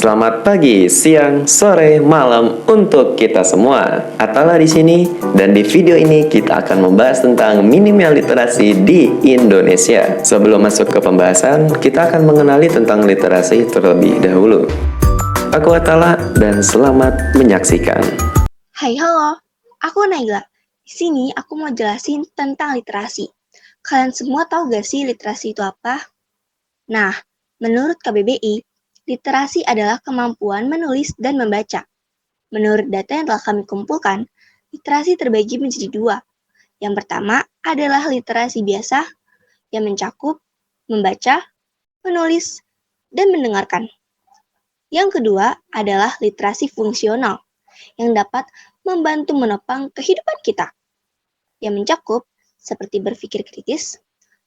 Selamat pagi, siang, sore, malam untuk kita semua. Atala di sini dan di video ini kita akan membahas tentang minimnya literasi di Indonesia. Sebelum masuk ke pembahasan, kita akan mengenali tentang literasi terlebih dahulu. Aku Atala dan selamat menyaksikan. Hai, halo. Aku Naila. Di sini aku mau jelasin tentang literasi. Kalian semua tahu gak sih literasi itu apa? Nah, menurut KBBI, literasi adalah kemampuan menulis dan membaca. Menurut data yang telah kami kumpulkan, literasi terbagi menjadi dua. Yang pertama adalah literasi biasa, yang mencakup membaca, menulis, dan mendengarkan. Yang kedua adalah literasi fungsional, yang dapat membantu menopang kehidupan kita, yang mencakup seperti berpikir kritis,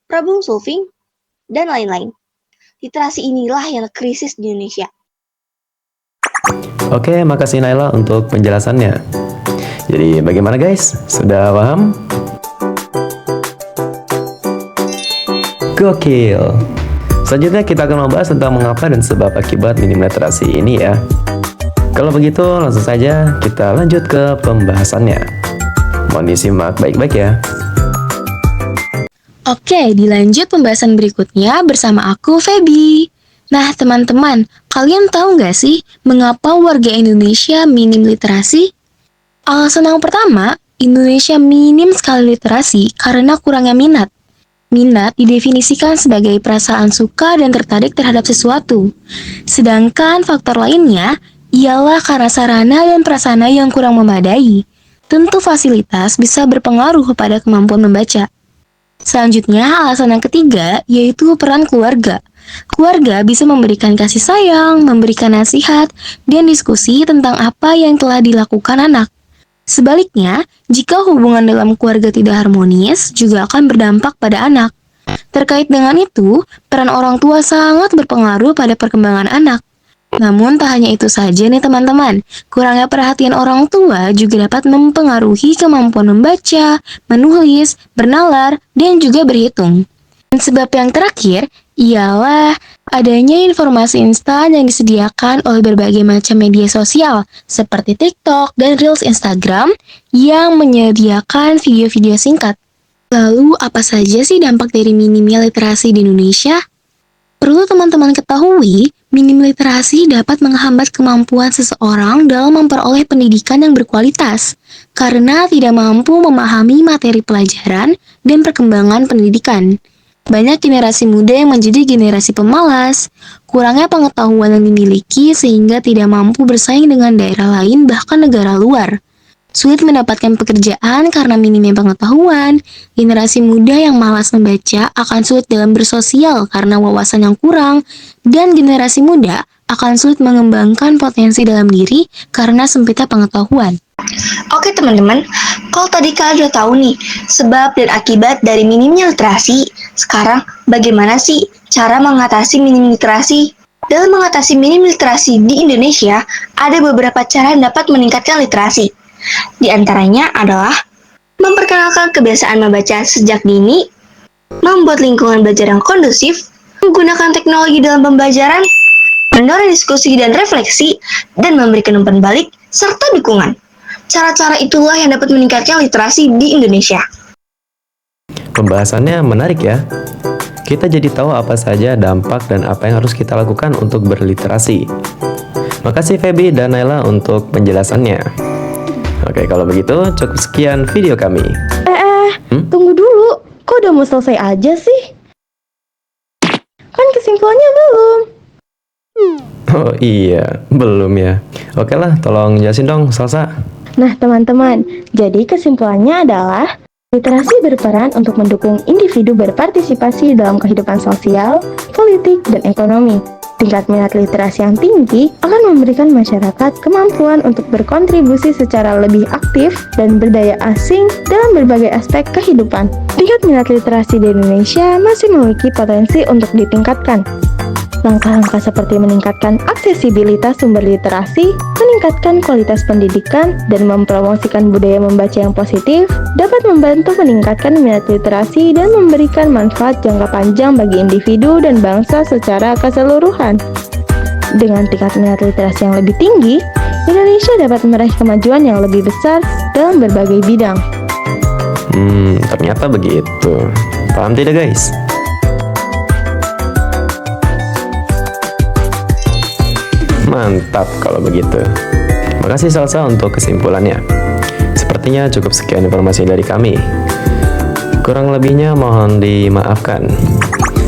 problem solving, dan lain-lain. Literasi inilah yang krisis di Indonesia. Oke, makasih Naila untuk penjelasannya. Jadi bagaimana guys? Sudah paham? Gokil! Selanjutnya kita akan membahas tentang mengapa dan sebab akibat minim literasi ini ya. Kalau begitu langsung saja kita lanjut ke pembahasannya. Mohon disimak baik-baik ya. Oke, dilanjut pembahasan berikutnya bersama aku, Feby. Nah, teman-teman, kalian tahu nggak sih mengapa warga Indonesia minim literasi? Alasan yang pertama, Indonesia minim sekali literasi karena kurangnya minat. Minat didefinisikan sebagai perasaan suka dan tertarik terhadap sesuatu. Sedangkan faktor lainnya ialah karena sarana dan prasarana yang kurang memadai. Tentu fasilitas bisa berpengaruh pada kemampuan membaca. Selanjutnya, alasan yang ketiga yaitu peran keluarga. Keluarga bisa memberikan kasih sayang, memberikan nasihat, dan diskusi tentang apa yang telah dilakukan anak. Sebaliknya, jika hubungan dalam keluarga tidak harmonis, juga akan berdampak pada anak. Terkait dengan itu, peran orang tua sangat berpengaruh pada perkembangan anak. Namun tak hanya itu saja nih teman-teman, kurangnya perhatian orang tua juga dapat mempengaruhi kemampuan membaca, menulis, bernalar, dan juga berhitung. Dan sebab yang terakhir ialah adanya informasi instan yang disediakan oleh berbagai macam media sosial seperti TikTok dan Reels Instagram yang menyediakan video-video singkat. Lalu apa saja sih dampak dari minimnya literasi di Indonesia? Perlu teman-teman ketahui, minim literasi dapat menghambat kemampuan seseorang dalam memperoleh pendidikan yang berkualitas, karena tidak mampu memahami materi pelajaran dan perkembangan pendidikan. Banyak generasi muda yang menjadi generasi pemalas, kurangnya pengetahuan yang dimiliki sehingga tidak mampu bersaing dengan daerah lain bahkan negara luar. Sulit mendapatkan pekerjaan karena minimnya pengetahuan. Generasi muda yang malas membaca akan sulit dalam bersosial karena wawasan yang kurang, dan generasi muda akan sulit mengembangkan potensi dalam diri karena sempitnya pengetahuan. Oke teman-teman, kalau tadi kalian udah tahu nih sebab dan akibat dari minimnya literasi, sekarang bagaimana sih cara mengatasi minim literasi? Dalam mengatasi minim literasi di Indonesia, ada beberapa cara yang dapat meningkatkan literasi. Di antaranya adalah memperkenalkan kebiasaan membaca sejak dini, membuat lingkungan belajar yang kondusif, menggunakan teknologi dalam pembelajaran, mendorong diskusi dan refleksi, dan memberikan umpan balik serta dukungan. Cara-cara itulah yang dapat meningkatkan literasi di Indonesia. Pembahasannya menarik ya. Kita jadi tahu apa saja dampak dan apa yang harus kita lakukan untuk berliterasi. Makasih Feby dan Naila untuk penjelasannya. Oke, kalau begitu cukup sekian video kami. Tunggu dulu. Kok udah mau selesai aja sih? Kan kesimpulannya belum. Oh iya, belum ya. Oke lah, tolong jelasin dong, Salsa. Nah teman-teman, jadi kesimpulannya adalah literasi berperan untuk mendukung individu berpartisipasi dalam kehidupan sosial, politik, dan ekonomi. Tingkat minat literasi yang tinggi akan memberikan masyarakat kemampuan untuk berkontribusi secara lebih aktif dan berdaya asing dalam berbagai aspek kehidupan. Tingkat minat literasi di Indonesia masih memiliki potensi untuk ditingkatkan. Langkah-langkah seperti meningkatkan aksesibilitas sumber literasi, meningkatkan kualitas pendidikan, dan mempromosikan budaya membaca yang positif dapat membantu meningkatkan minat literasi dan memberikan manfaat jangka panjang bagi individu dan bangsa secara keseluruhan. Dengan tingkat minat literasi yang lebih tinggi, Indonesia dapat meraih kemajuan yang lebih besar dalam berbagai bidang. Ternyata begitu. Paham tidak guys? Mantap kalau begitu. Makasih Salsa untuk kesimpulannya. Sepertinya cukup sekian informasi dari kami. Kurang lebihnya mohon dimaafkan.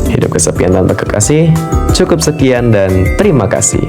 Hidup kesepian tanpa kekasih. Cukup sekian dan terima kasih.